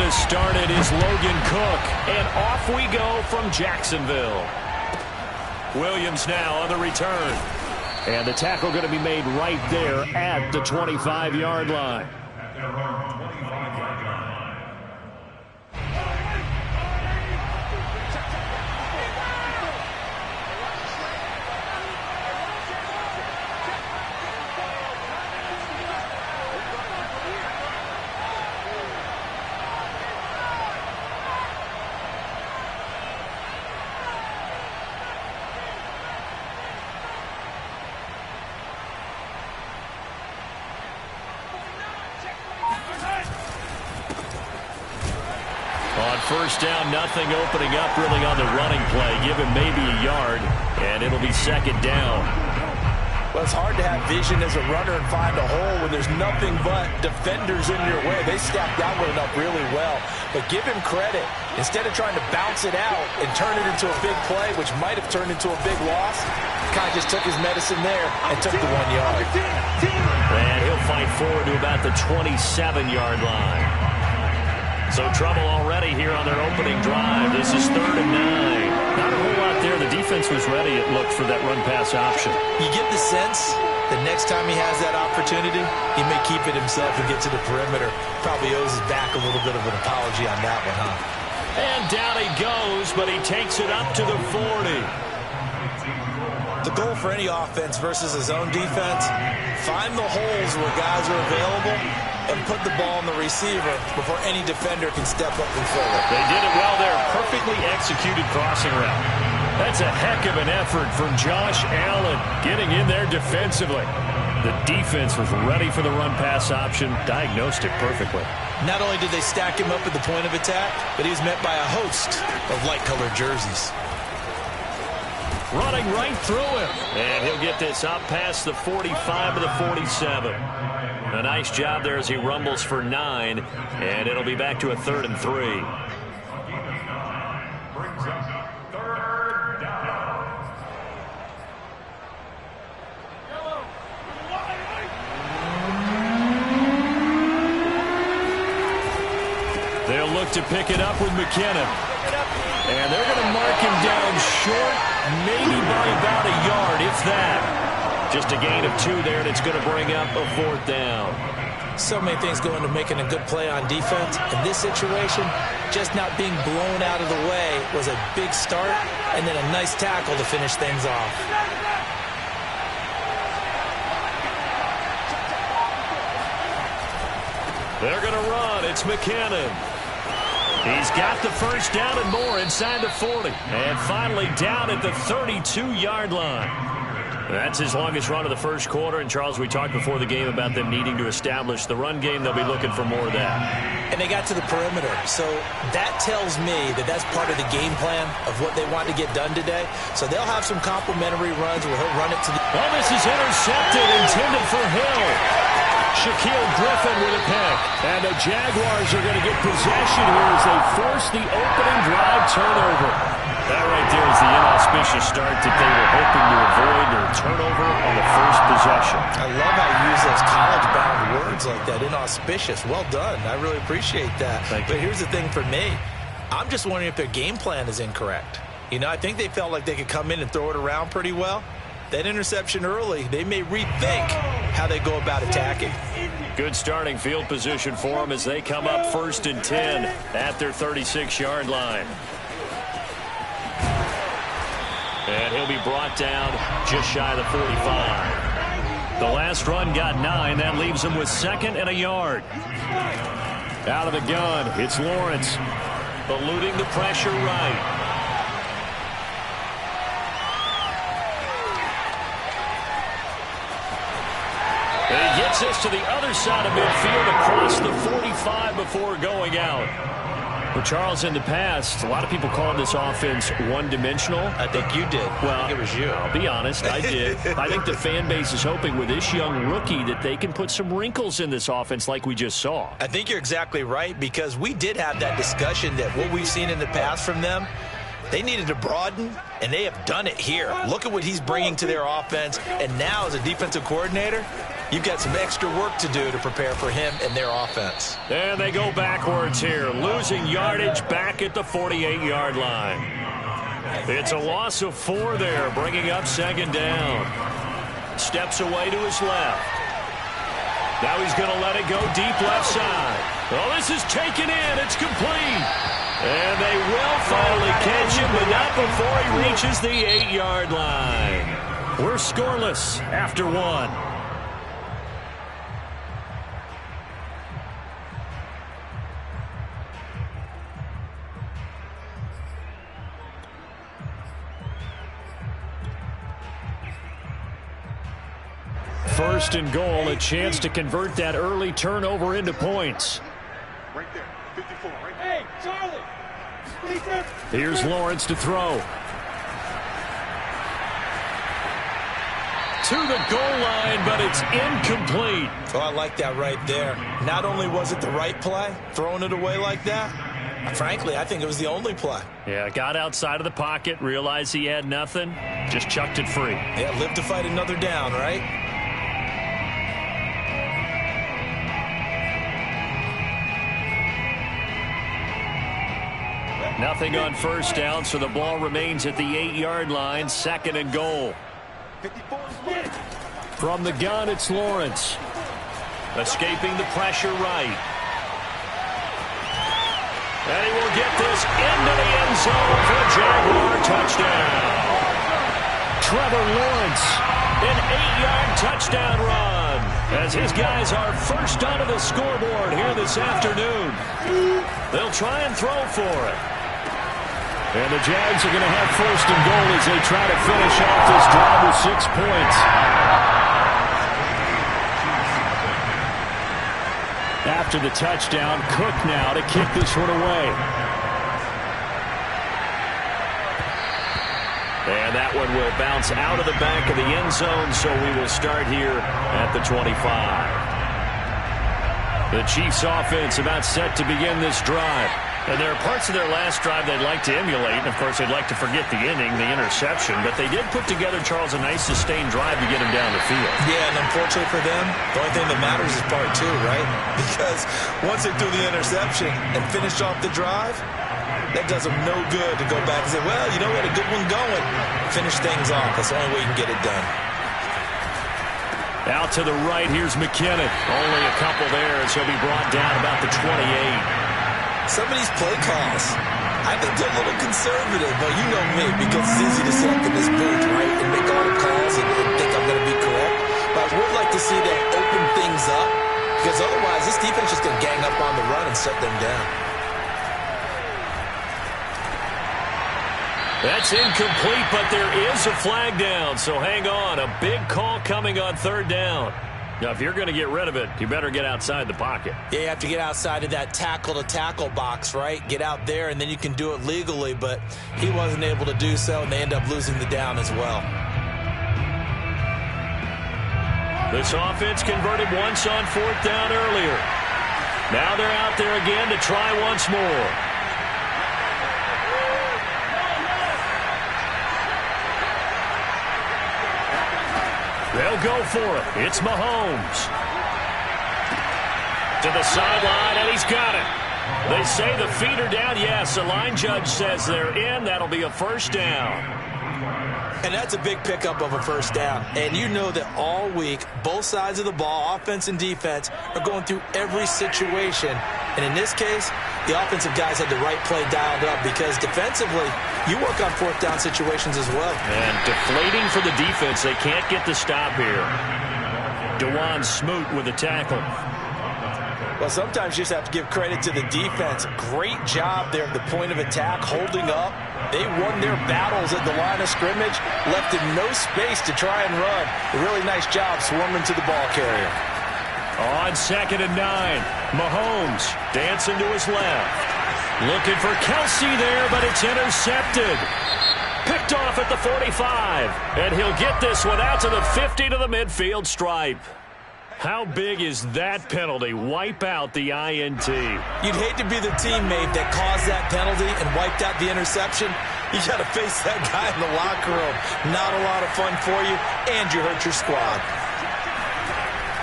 to start it is Logan Cook. And off we go from Jacksonville. Williams now on the return. And the tackle going to be made right there at the 25-yard line. First down, nothing opening up really on the running play. Give him maybe a yard, and it'll be second down. Well, it's hard to have vision as a runner and find a hole when there's nothing but defenders in your way. They stacked that one up really well. But give him credit. Instead of trying to bounce it out and turn it into a big play, which might have turned into a big loss, kind of just took his medicine there and took the 1 yard. And he'll fight forward to about the 27-yard line. So trouble already here on their opening drive. This is 3rd and 9. Not a whole lot there. The defense was ready, it looked, for that run-pass option. You get the sense that next time he has that opportunity, he may keep it himself and get to the perimeter. Probably owes his back a little bit of an apology on that one, huh? And down he goes, but he takes it up to the 40. The goal for any offense versus his own defense, find the holes where guys are available and put the ball on the receiver before any defender can step up and fill it. They did it well there. Perfectly executed crossing route. That's a heck of an effort from Josh Allen getting in there defensively. The defense was ready for the run-pass option, diagnosed it perfectly. Not only did they stack him up at the point of attack, but he was met by a host of light-colored jerseys. Running right through him. And he'll get this up past the 45 to the 47. A nice job there as he rumbles for 9. And it'll be back to a 3rd and 3. They'll look to pick it up with McKinnon. And they're going to mark him down short, maybe by about a yard, if that. Just a gain of 2 there, and it's going to bring up a 4th down. So many things go into making a good play on defense. In this situation, just not being blown out of the way was a big start, and then a nice tackle to finish things off. They're going to run. It's McKinnon. He's got the first down and more inside the 40. And finally down at the 32-yard line. That's his longest run of the first quarter. And, Charles, we talked before the game about them needing to establish the run game. They'll be looking for more of that. And they got to the perimeter. So that tells me that that's part of the game plan of what they want to get done today. So they'll have some complimentary runs where he'll run it to the... Oh, this is intercepted, intended for Hill. Shaquille Griffin with a pick. And the Jaguars are going to get possession here as they force the opening drive turnover. That right there is the inauspicious start that they were hoping to avoid, or turnover on the first possession. I love how you use those college-bound words like that, inauspicious. Well done. I really appreciate that. But here's the thing for me. I'm just wondering if their game plan is incorrect. You know, I think they felt like they could come in and throw it around pretty well. That interception early, they may rethink how they go about attacking. Good starting field position for them as they come up 1st and 10 at their 36-yard line. And he'll be brought down just shy of the 45. The last run got 9. That leaves him with 2nd and a yard. Out of the gun, it's Lawrence. Eluding the pressure right. And he gets this to the other side of midfield across the 45 before going out. Well, Charles, in the past, a lot of people called this offense one-dimensional. I think you did. Well, I think it was you. I'll be honest, I did. I think the fan base is hoping with this young rookie that they can put some wrinkles in this offense like we just saw. I think you're exactly right, because we did have that discussion that what we've seen in the past from them, They needed to broaden, and they have done it here. Look at what he's bringing to their offense. And now as a defensive coordinator, you've got some extra work to do to prepare for him and their offense. And they go backwards here, losing yardage back at the 48-yard line. It's a loss of 4 there, bringing up second down. Steps away to his left. Now he's going to let it go deep left side. Oh, this is taken in. It's complete. And they will finally catch him, but not before he reaches the 8-yard line. We're scoreless after 1. First and goal, a chance to convert that early turnover into points. Right there, 54, right there. Hey, Charlie! Here's Lawrence to throw. To the goal line, but it's incomplete. Oh, I like that right there. Not only was it the right play, throwing it away like that, frankly, I think it was the only play. Yeah, got outside of the pocket, realized he had nothing, just chucked it free. Yeah, live to fight another down, right? Nothing on first down, so the ball remains at the 8-yard line, second and goal. 54. From the gun, it's Lawrence. Escaping the pressure right. And he will get this into the end zone for a Jaguar touchdown. Trevor Lawrence, an 8-yard touchdown run, as his guys are first onto the scoreboard here this afternoon. They'll try and throw for it. And the Jags are going to have first and goal as they try to finish off this drive with 6 points. After the touchdown, Cook now to kick this one away. And that one will bounce out of the back of the end zone, so we will start here at the 25. The Chiefs offense about set to begin this drive. And there are parts of their last drive they'd like to emulate. And, of course, they'd like to forget the inning, the interception. But they did put together, Charles, a nice sustained drive to get him down the field. Yeah, and unfortunately for them, the only thing that matters is part 2, right? Because once they threw the interception and finished off the drive, that does them no good to go back and say, well, you know, we had a good one going. Finish things off. That's the only way you can get it done. Out to the right, here's McKinnon. Only a couple there as he'll be brought down about the 28. Some of these play calls, I think they're a little conservative, but you know me, because it's easy to sit up in this booth, right, and make all the calls and think I'm going to be correct. But I would like to see them open things up, because otherwise this defense is just going to gang up on the run and shut them down. That's incomplete, but there is a flag down, so hang on. A big call coming on third down. Now, if you're going to get rid of it, you better get outside the pocket. Yeah, you have to get outside of that tackle-to-tackle box, right? Get out there, and then you can do it legally, but he wasn't able to do so, and they end up losing the down as well. This offense converted once on fourth down earlier. Now they're out there again to try once more. They'll go for it. It's Mahomes. To the sideline, and he's got it. They say the feet are down. Yes, the line judge says they're in. That'll be a first down. And that's a big pickup of a first down. And you know that all week, both sides of the ball, offense and defense, are going through every situation. And in this case, the offensive guys had the right play dialed up because defensively, you work on fourth down situations as well. And deflating for the defense. They can't get the stop here. DeJuan Smoot with a tackle. Well, sometimes you just have to give credit to the defense. Great job there at the point of attack, holding up. They won their battles at the line of scrimmage, left in no space to try and run. A really nice job swarming to the ball carrier. On 2nd and 9, Mahomes dancing to his left. Looking for Kelsey there, but it's intercepted. Picked off at the 45, and he'll get this one out to the 50 to the midfield stripe. How big is that penalty? Wipe out the INT. You'd hate to be the teammate that caused that penalty and wiped out the interception, You got to face that guy in the locker room. Not a lot of fun for you, and you hurt your squad.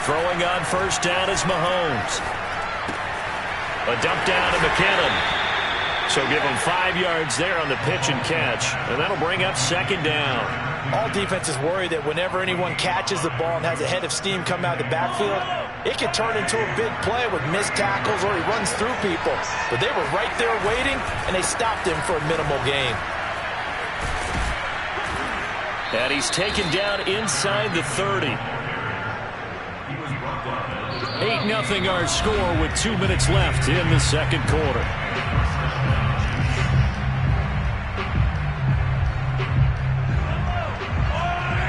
Throwing on first down is Mahomes. A dump down to McKinnon. So give him 5 yards there on the pitch and catch, and that'll bring up second down. All defenses worry that whenever anyone catches the ball and has a head of steam come out of the backfield, it can turn into a big play with missed tackles or he runs through people. But they were right there waiting, and they stopped him for a minimal gain. And he's taken down inside the 30. 8-0 our score with 2 minutes left in the second quarter.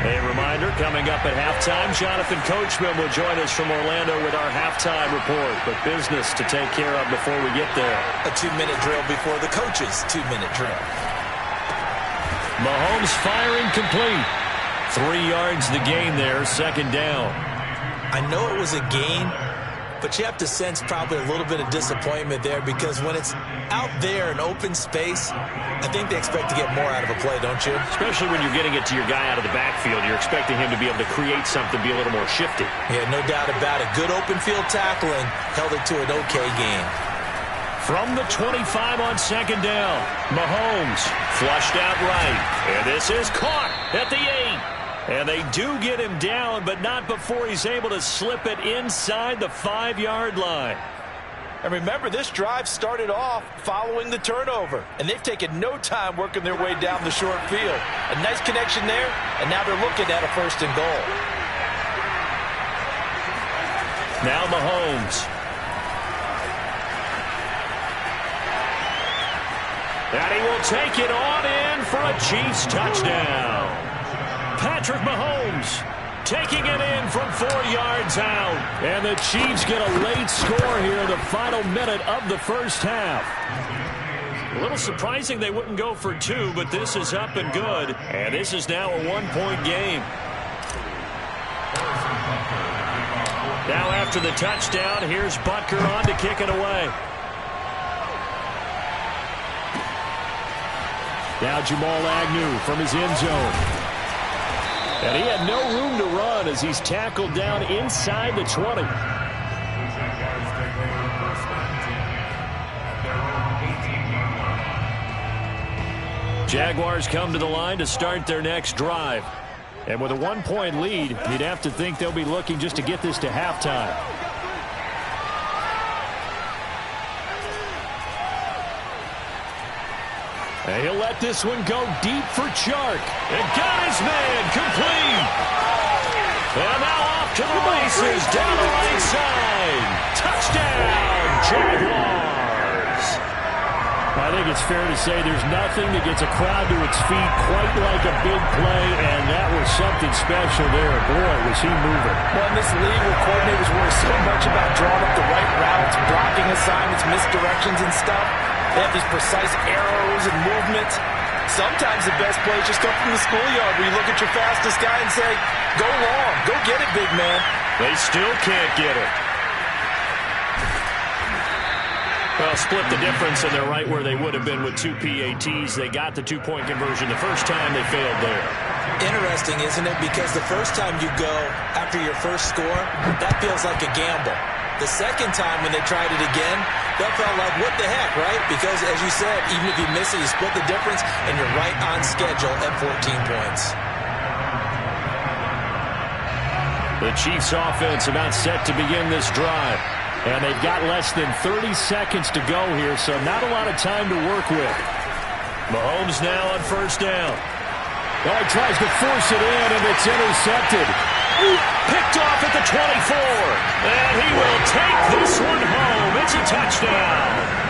A reminder, coming up at halftime, Jonathan Coachman will join us from Orlando with our halftime report. But business to take care of before we get there. A 2-minute drill before the coach's 2-minute drill. Mahomes firing complete. 3 yards the gain there, second down. I know it was a gain, but you have to sense probably a little bit of disappointment there because when it's out there in open space, I think they expect to get more out of a play, don't you? Especially when you're getting it to your guy out of the backfield. You're expecting him to be able to create something, be a little more shifty. Yeah, no doubt about it. Good open field tackling held it to an okay gain. From the 25 on second down, Mahomes flushed out right. And this is caught at the 8. And they do get him down, but not before he's able to slip it inside the 5-yard line. And remember, this drive started off following the turnover, and they've taken no time working their way down the short field. A nice connection there, and now they're looking at a 1st and goal. Now Mahomes. And he will take it on in for a Chiefs touchdown. Patrick Mahomes taking it in from 4 yards out. And the Chiefs get a late score here in the final minute of the first half. A little surprising they wouldn't go for 2, but this is up and good. And this is now a 1-point game. Now after the touchdown, here's Butker on to kick it away. Now Jamal Agnew from his end zone. And he had no room to run as he's tackled down inside the 20. Jaguars come to the line to start their next drive. And with a 1-point lead, you'd have to think they'll be looking just to get this to halftime. And he'll let this one go deep for Chark. And got his man complete. And now off to the races down the right side. Touchdown, Jaguars. I think it's fair to say there's nothing that gets a crowd to its feet quite like a big play, and that was something special there. Boy, was he moving. Well, in this league where coordinators worry so much about drawing up the right routes, blocking assignments, misdirections and stuff, they have these precise arrows and movements. Sometimes the best plays just come from the schoolyard where you look at your fastest guy and say, go long, go get it, big man. They still can't get it. Well, split the difference, and they're right where they would have been with 2 PATs. They got the 2-point conversion the first time. They failed there. Interesting, isn't it? Because the first time you go after your first score, that feels like a gamble. The second time when they tried it again, that felt like, what the heck, right? Because, as you said, even if you miss it, you split the difference, and you're right on schedule at 14 points. The Chiefs' offense about set to begin this drive. And they've got less than 30 seconds to go here, so not a lot of time to work with. Mahomes now on first down. Oh, he tries to force it in, and it's intercepted. Picked off at the 24. And he will take this one home. It's a touchdown.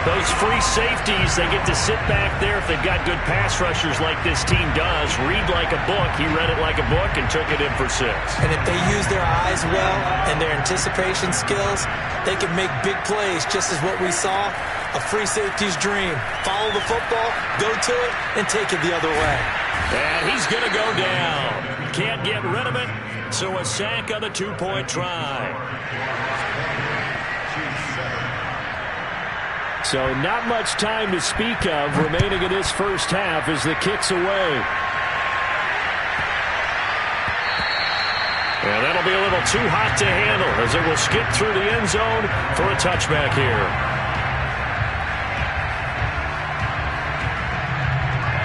Those free safeties, they get to sit back there if they've got good pass rushers like this team does. Read like a book. He read it like a book and took it in for 6. And if they use their eyes well and their anticipation skills, they can make big plays, just as what we saw, a free safety's dream. Follow the football, go to it, and take it the other way. And he's going to go down. Can't get rid of it, so a sack on the 2-point try. So not much time to speak of remaining in this first half as the kick's away. And that'll be a little too hot to handle as it will skip through the end zone for a touchback here.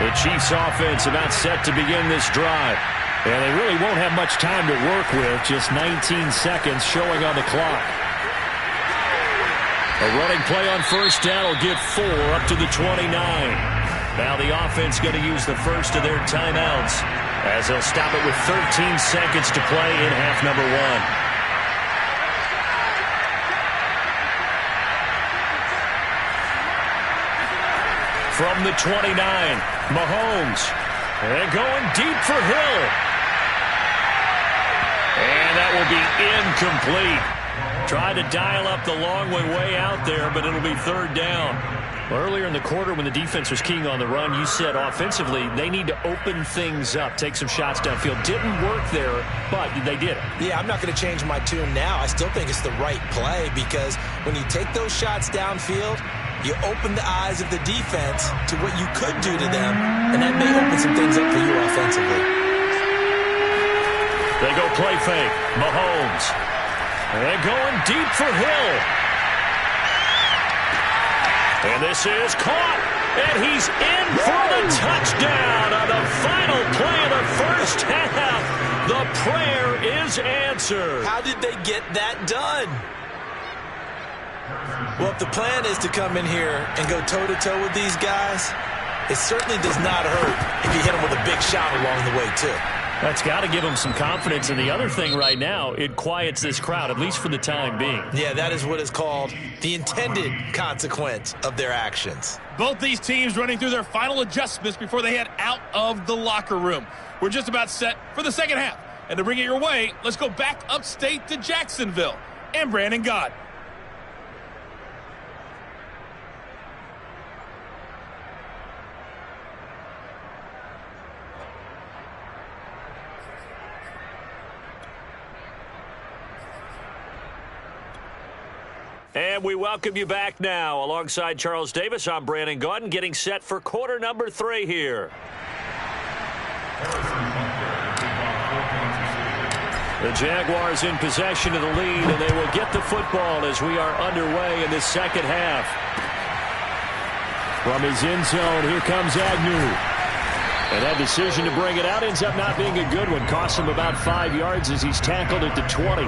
The Chiefs offense about set to begin this drive. And they really won't have much time to work with, just 19 seconds showing on the clock. A running play on first down will give 4 up to the 29. Now the offense going to use the first of their timeouts as they'll stop it with 13 seconds to play in half number 1. From the 29, Mahomes. And going deep for Hill. And that will be incomplete. Tried to dial up the long way out there, but it'll be third down. Earlier in the quarter when the defense was keying on the run, you said offensively they need to open things up, take some shots downfield. Didn't work there, but they did it. Yeah, I'm not going to change my tune now. I still think it's the right play because when you take those shots downfield, you open the eyes of the defense to what you could do to them, and that may open some things up for you offensively. They go play fake. Mahomes. And going deep for Hill. And this is caught. And he's in for the touchdown on the final play of the first half. The prayer is answered. How did they get that done? Well, if the plan is to come in here and go toe-to-toe with these guys, it certainly does not hurt if you hit them with a big shot along the way, too. That's got to give them some confidence. And the other thing right now, it quiets this crowd, at least for the time being. Yeah, that is what is called the intended consequence of their actions. Both these teams running through their final adjustments before they head out of the locker room. We're just about set for the second half. And to bring it your way, let's go back upstate to Jacksonville. And Brandon Gott. And we welcome you back now. Alongside Charles Davis, I'm Brandon Gaudin, getting set for quarter number 3 here. The Jaguars in possession of the lead, and they will get the football as we are underway in the second half. From his end zone, here comes Agnew. And that decision to bring it out ends up not being a good one. Costs him about 5 yards as he's tackled at the 20.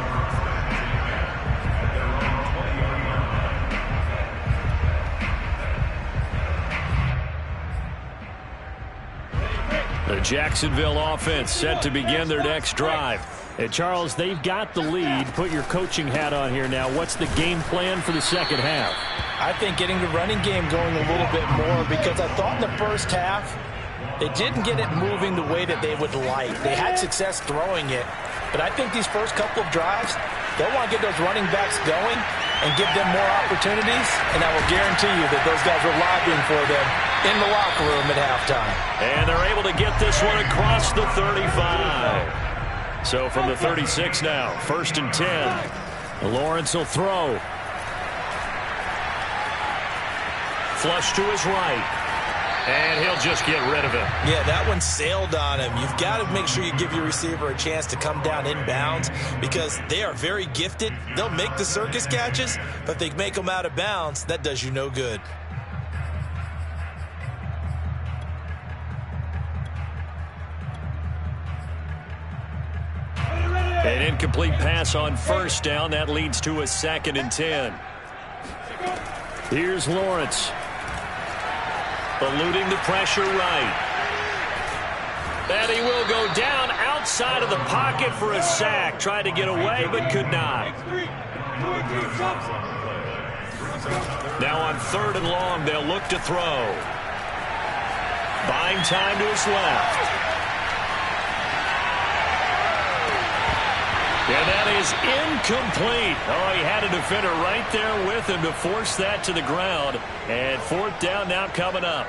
The Jacksonville offense set to begin their next drive. And Charles, they've got the lead. Put your coaching hat on here now. What's the game plan for the second half? I think getting the running game going a little bit more because I thought in the first half they didn't get it moving the way that they would like. They had success throwing it, but I think these first couple of drives, they'll want to get those running backs going and give them more opportunities, and I will guarantee you that those guys were lobbying for them in the locker room at halftime. And they're able to get this one across the 35. So from the 36 now, 1st and 10. Lawrence will throw. Flush to his right. And he'll just get rid of it. Yeah, that one sailed on him. You've got to make sure you give your receiver a chance to come down inbounds because they are very gifted. They'll make the circus catches, but if they make them out of bounds, that does you no good. An incomplete pass on first down. That leads to a 2nd and 10. Here's Lawrence. Eluding the pressure right. And he will go down outside of the pocket for a sack. Tried to get away, but could not. Now on 3rd and long, they'll look to throw. Buying time to his left. And that is incomplete. Oh, he had a defender right there with him to force that to the ground. And 4th down now coming up.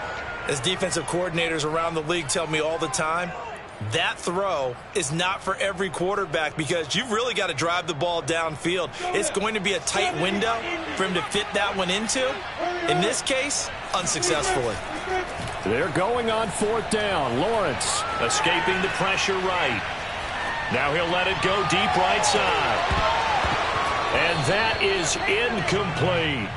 As defensive coordinators around the league tell me all the time, that throw is not for every quarterback because you've really got to drive the ball downfield. It's going to be a tight window for him to fit that one into. In this case, unsuccessfully. They're going on 4th down. Lawrence escaping the pressure right. Now he'll let it go deep right side. And that is incomplete.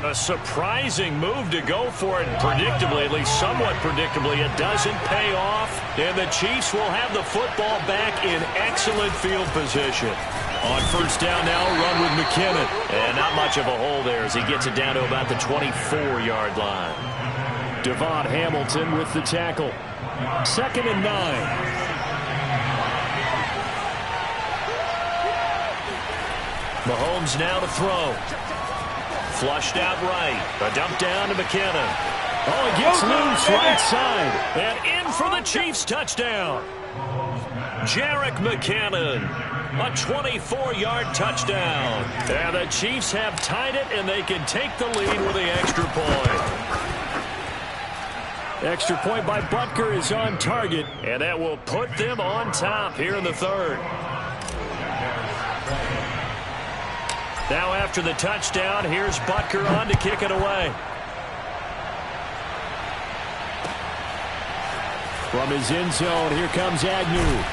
A surprising move to go for it. Predictably, at least somewhat predictably, it doesn't pay off. And the Chiefs will have the football back in excellent field position. On 1st down now, run with McKinnon. And not much of a hole there as he gets it down to about the 24-yard line. Devon Hamilton with the tackle. 2nd and 9. Mahomes now to throw. Flushed out right. A dump down to McKinnon. Oh, he gets loose right side. And in for the Chiefs touchdown. Jerick McKinnon. A 24-yard touchdown. And the Chiefs have tied it, and they can take the lead with the extra point. Extra point by Butker is on target, and that will put them on top here in the 3rd. Now after the touchdown, here's Butker on to kick it away. From his end zone, here comes Agnew.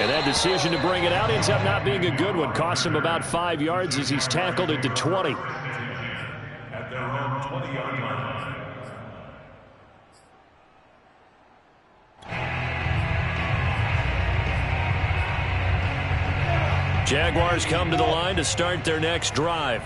And that decision to bring it out ends up not being a good one. Costs him about 5 yards as he's tackled at the 20. At their own 20-yard line. Jaguars come to the line to start their next drive.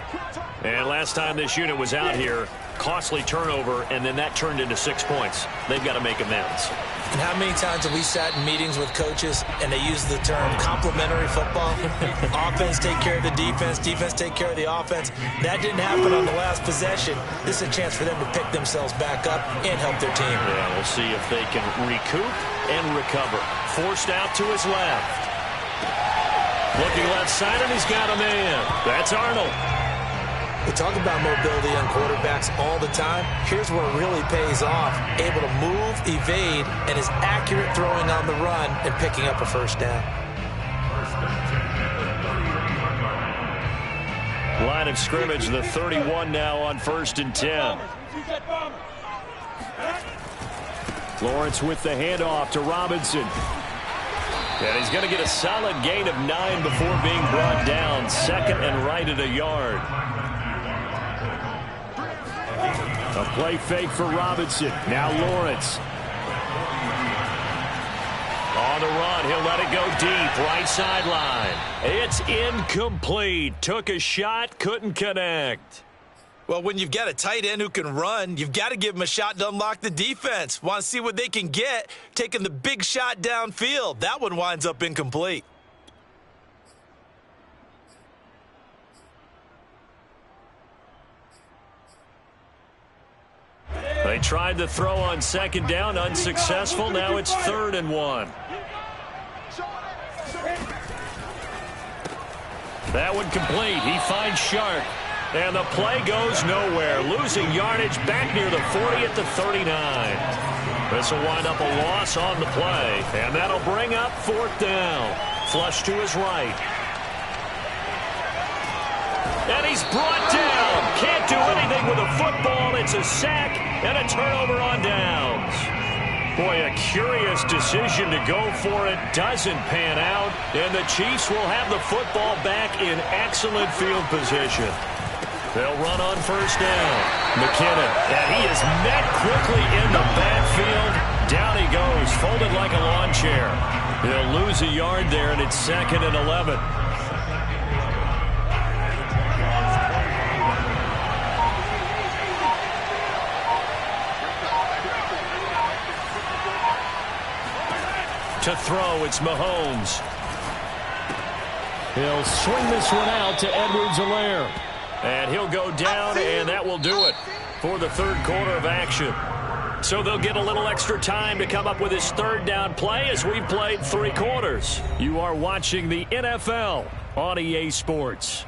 And last time this unit was out here, costly turnover, and then that turned into 6 points. They've got to make amends. And how many times have we sat in meetings with coaches and they use the term complementary football? Offense take care of the defense, defense take care of the offense. That didn't happen on the last possession. This is a chance for them to pick themselves back up and help their team. Yeah, we'll see if they can recoup and recover. Forced out to his left. Looking left side, and he's got a man. That's Arnold. We talk about mobility on quarterbacks all the time. Here's where it really pays off. Able to move, evade, and is accurate throwing on the run and picking up a 1st down. Line of scrimmage, the 31 now on 1st and 10. Lawrence with the handoff to Robinson. And he's going to get a solid gain of 9 before being brought down. 2nd and right at a yard. A play fake for Robinson. Now Lawrence. On the run, he'll let it go deep. Right sideline. It's incomplete. Took a shot, couldn't connect. Well, when you've got a tight end who can run, you've got to give him a shot to unlock the defense. Want to see what they can get, taking the big shot downfield. That one winds up incomplete. They tried to throw on 2nd down, unsuccessful. Now it's 3rd and 1. That one complete. He finds Shark. And the play goes nowhere. Losing yardage back near the 40 at the 39. This will wind up a loss on the play. And that'll bring up 4th down. Flush to his right. And he's brought down. Can't do anything with a football. It's a sack and a turnover on downs. Boy, a curious decision to go for it. Doesn't pan out. And the Chiefs will have the football back in excellent field position. They'll run on 1st down. McKinnon, and he is met quickly in the backfield. Down he goes, folded like a lawn chair. He'll lose a yard there, and it's 2nd and 11. To throw, it's Mahomes. He'll swing this one out to Edwards-Helaire. And he'll go down, and that will do it for the 3rd quarter of action. So they'll get a little extra time to come up with his 3rd down play as we've played 3 quarters. You are watching the NFL on EA Sports.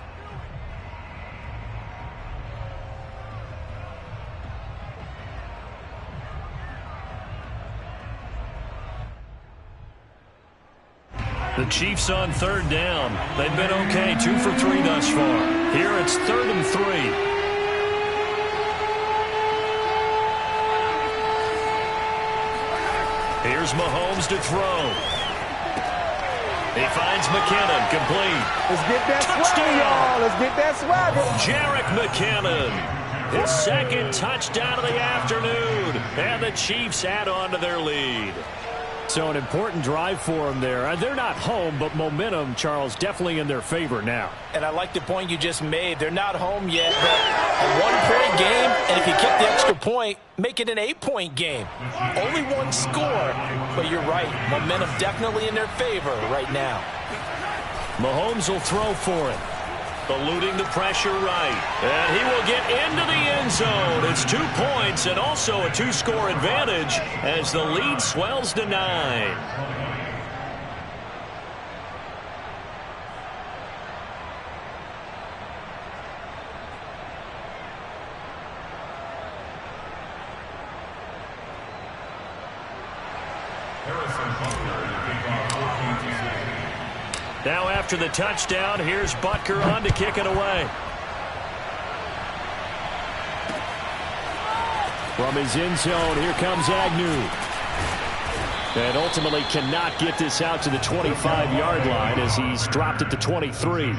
The Chiefs on 3rd down. They've been okay, 2 for 3 thus far. Here it's 3rd and 3. Here's Mahomes to throw. He finds McKinnon, complete. Let's get that swagger, y'all. Let's get that swagger. Jarek McKinnon, his second touchdown of the afternoon. And the Chiefs add on to their lead. So an important drive for them there. They're not home, but momentum, Charles, definitely in their favor now. And I like the point you just made. They're not home yet, but a one-point game, and if you kick the extra point, make it an 8-point game. Only one score, but you're right. Momentum definitely in their favor right now. Mahomes will throw for it. Eluding the pressure right. And he will get into the end zone. It's 2 points and also a 2-score advantage as the lead swells to 9. Now after the touchdown, here's Butker on to kick it away. From his end zone, here comes Agnew. And ultimately cannot get this out to the 25-yard line as he's dropped at the 23.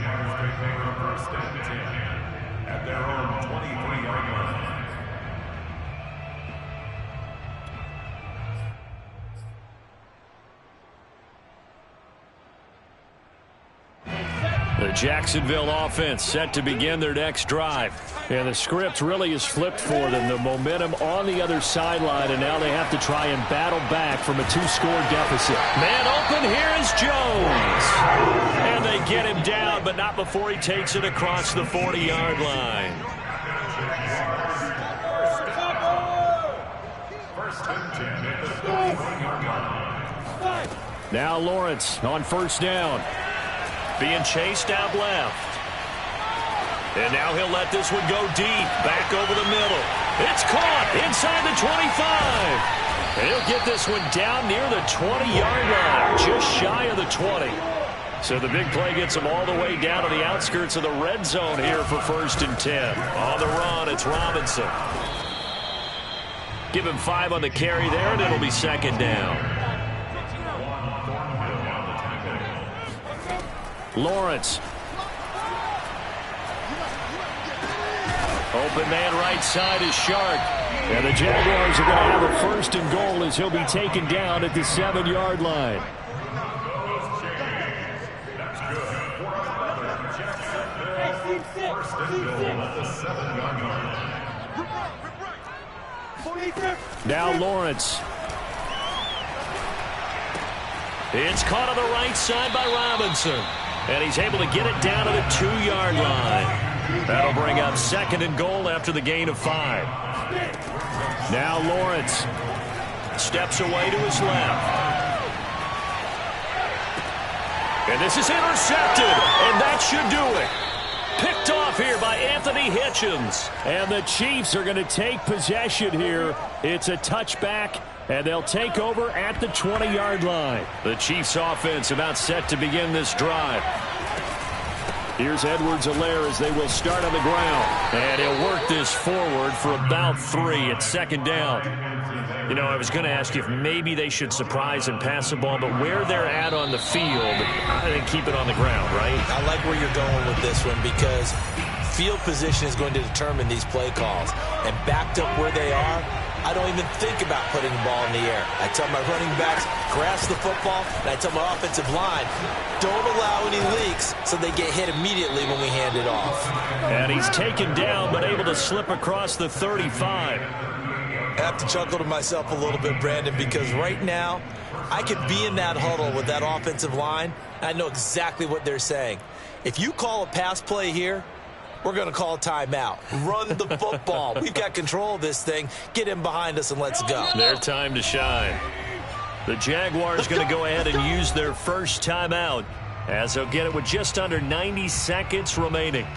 At their own 23-yard line. The Jacksonville offense set to begin their next drive. And the script really is flipped for them. The momentum on the other sideline, and now they have to try and battle back from a 2-score deficit. Man open, here is Jones. And they get him down, but not before he takes it across the 40-yard line. First and 10 at the 41-yard line. Now Lawrence on first down. Being chased out left. And now he'll let this one go deep. Back over the middle. It's caught inside the 25. And he'll get this one down near the 20-yard line. Just shy of the 20. So the big play gets him all the way down to the outskirts of the red zone here for first and 10. On the run, it's Robinson. Give him 5 on the carry there, and it'll be second down. Lawrence. Open man right side is Shark. And the Jaguars are going to have a first and goal as he'll be taken down at the 7-yard line. That's good. First and goal at the 7-yard line. Now Lawrence. It's caught on the right side by Robinson. And he's able to get it down to the 2-yard line. That'll bring up second and goal after the gain of 5. Now Lawrence steps away to his left. And this is intercepted. And that should do it. Picked off here by Anthony Hitchens. And the Chiefs are going to take possession here. It's a touchback. And they'll take over at the 20-yard line. The Chiefs offense about set to begin this drive. Here's Edwards-Helaire as they will start on the ground. And he'll work this forward for about 3 at second down. You know, I was going to ask you if maybe they should surprise and pass the ball, but where they're at on the field, I think keep it on the ground, right? I like where you're going with this one because field position is going to determine these play calls. And backed up where they are, I don't even think about putting the ball in the air. I tell my running backs, grasp the football, and I tell my offensive line, don't allow any leaks so they get hit immediately when we hand it off. And he's taken down but able to slip across the 35. I have to chuckle to myself a little bit, Brandon, because right now I could be in that huddle with that offensive line, and I know exactly what they're saying. If you call a pass play here, we're going to call a timeout. Run the football. We've got control of this thing. Get him behind us and let's go. Their time to shine. The Jaguars going to go ahead and use their first timeout as they'll get it with just under 90 seconds remaining.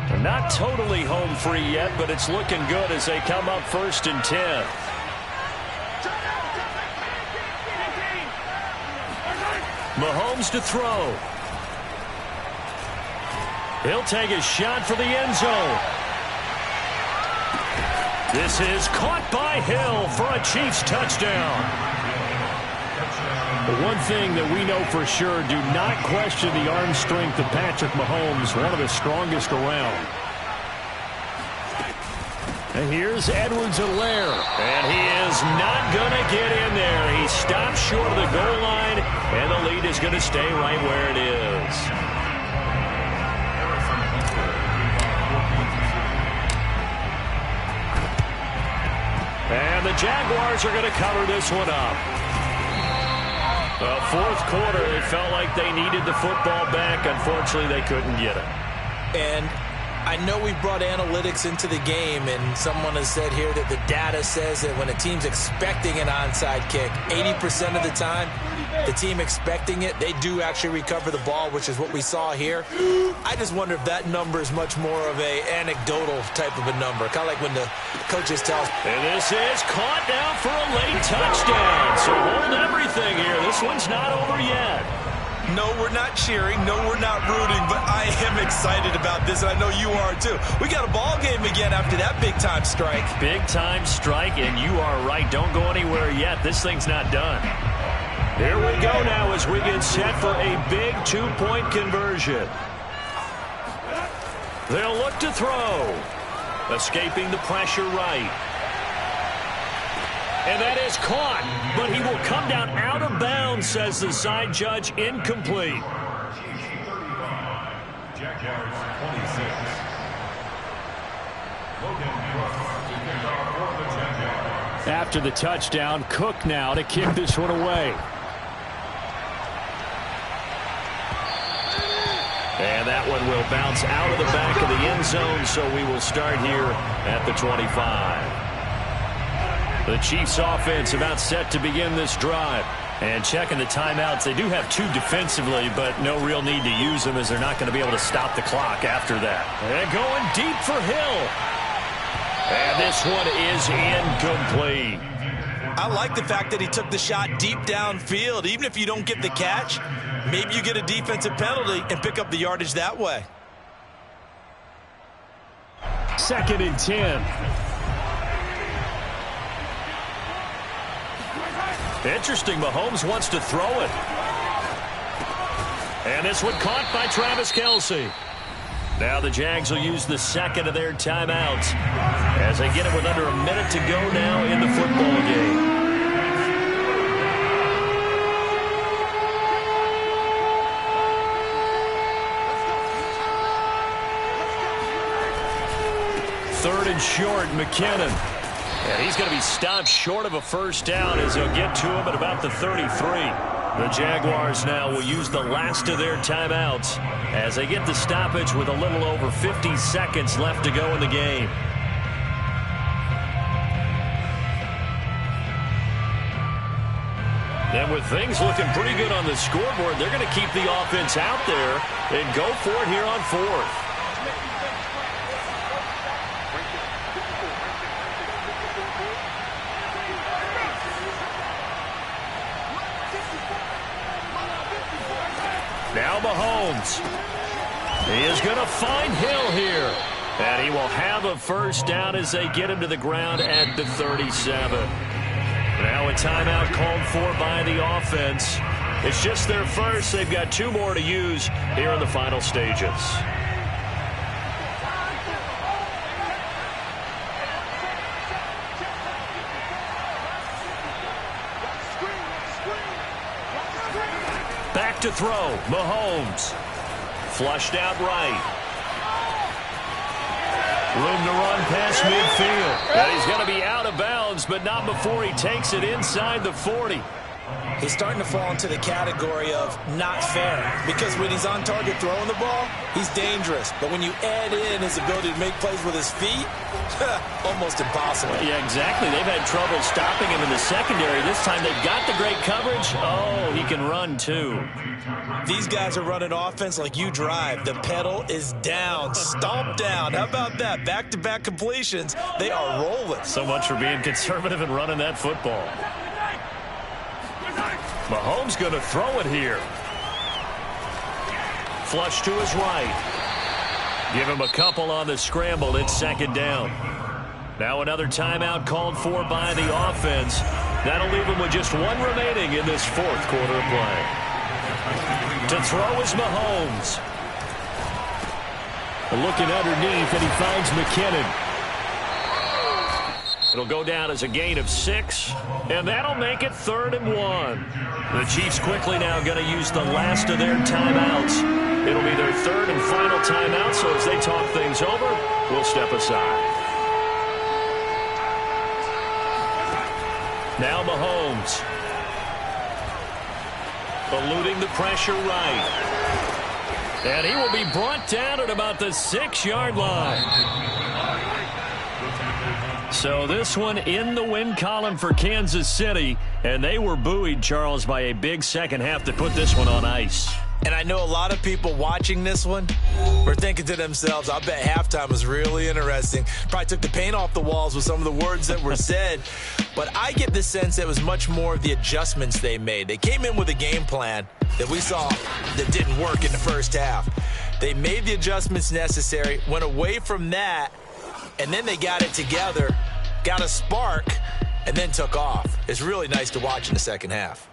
They're not totally home free yet, but it's looking good as they come up first and 10. Mahomes to throw. He'll take a shot for the end zone. This is caught by Hill for a Chiefs touchdown. One thing that we know for sure, do not question the arm strength of Patrick Mahomes, one of the strongest around. And here's Edwards-Helaire, and he is not going to get in there. He stops short of the goal line, and the lead is going to stay right where it is. And the Jaguars are going to cover this one up. The fourth quarter, they felt like they needed the football back. Unfortunately, they couldn't get it. And I know we brought analytics into the game, and someone has said here that the data says that when a team's expecting an onside kick, 80% of the time, the team expecting it, they do actually recover the ball, which is what we saw here. I just wonder if that number is much more of a anecdotal type of a number, kind of like when the coaches tell us. And this is caught now for a late touchdown. So hold everything here. This one's not over yet. No, we're not cheering. No, we're not rooting, but I am excited about this, and I know you are too. We got a ball game again after that big-time strike. Big-time strike, and you are right. Don't go anywhere yet. This thing's not done. Here we go now as we get set for a big two-point conversion. They'll look to throw. Escaping the pressure right. And that is caught, but he will come down out of bounds, says the side judge, incomplete. Jaguars 26. After the touchdown, Cook now to kick this one away. And that one will bounce out of the back of the end zone, so we will start here at the 25. The Chiefs offense about set to begin this drive. And checking the timeouts, they do have two defensively, but no real need to use them as they're not going to be able to stop the clock after that. And going deep for Hill. And this one is incomplete. I like the fact that he took the shot deep downfield. Even if you don't get the catch, maybe you get a defensive penalty and pick up the yardage that way. 2nd and 10. Interesting, Mahomes wants to throw it. And this one caught by Travis Kelce. Now the Jags will use the second of their timeouts as they get it with under a minute to go now in the football game. Third and short, McKinnon. And he's going to be stopped short of a first down as they'll get to him at about the 33. The Jaguars now will use the last of their timeouts as they get the stoppage with a little over 50 seconds left to go in the game. And with things looking pretty good on the scoreboard, they're going to keep the offense out there and go for it here on 4th. Now Mahomes. He is going to find Hill here. And he will have a first down as they get him to the ground at the 37. Now a timeout called for by the offense. It's just their first. They've got 2 more to use here in the final stages. Back to throw. Mahomes. Flushed out right. Room to run past midfield. And he's going to be out of bounds, but not before he takes it inside the 40. He's starting to fall into the category of not fair, because when he's on target throwing the ball, he's dangerous. But when you add in his ability to make plays with his feet, almost impossible. Yeah, exactly. They've had trouble stopping him in the secondary. This time they've got the great coverage. Oh, he can run too. These guys are running offense like you drive. The pedal is down, stomp down. How about that? Back-to-back completions. They are rolling. So much for being conservative and running that football. Mahomes going to throw it here. Flush to his right. Give him a couple on the scramble. It's 2nd down. Now another timeout called for by the offense That'll leave him with just one remaining in this fourth quarter of play. To throw is Mahomes. Looking underneath, and he finds McKinnon. It'll go down as a gain of 6, and that'll make it 3rd and 1. The Chiefs quickly now going to use the last of their timeouts. It'll be their 3rd and final timeout, so as they talk things over, we'll step aside. Now Mahomes. Eluding the pressure right. And he will be brought down at about the 6-yard line. So this one in the win column for Kansas City, and they were buoyed, Charles, by a big second half that put this one on ice. And I know a lot of people watching this one were thinking to themselves, I bet halftime was really interesting. Probably took the paint off the walls with some of the words that were said. But I get the sense it was much more of the adjustments they made. They came in with a game plan that we saw that didn't work in the first half. They made the adjustments necessary, went away from that, and then they got it together, got a spark, and then took off. It's really nice to watch in the second half.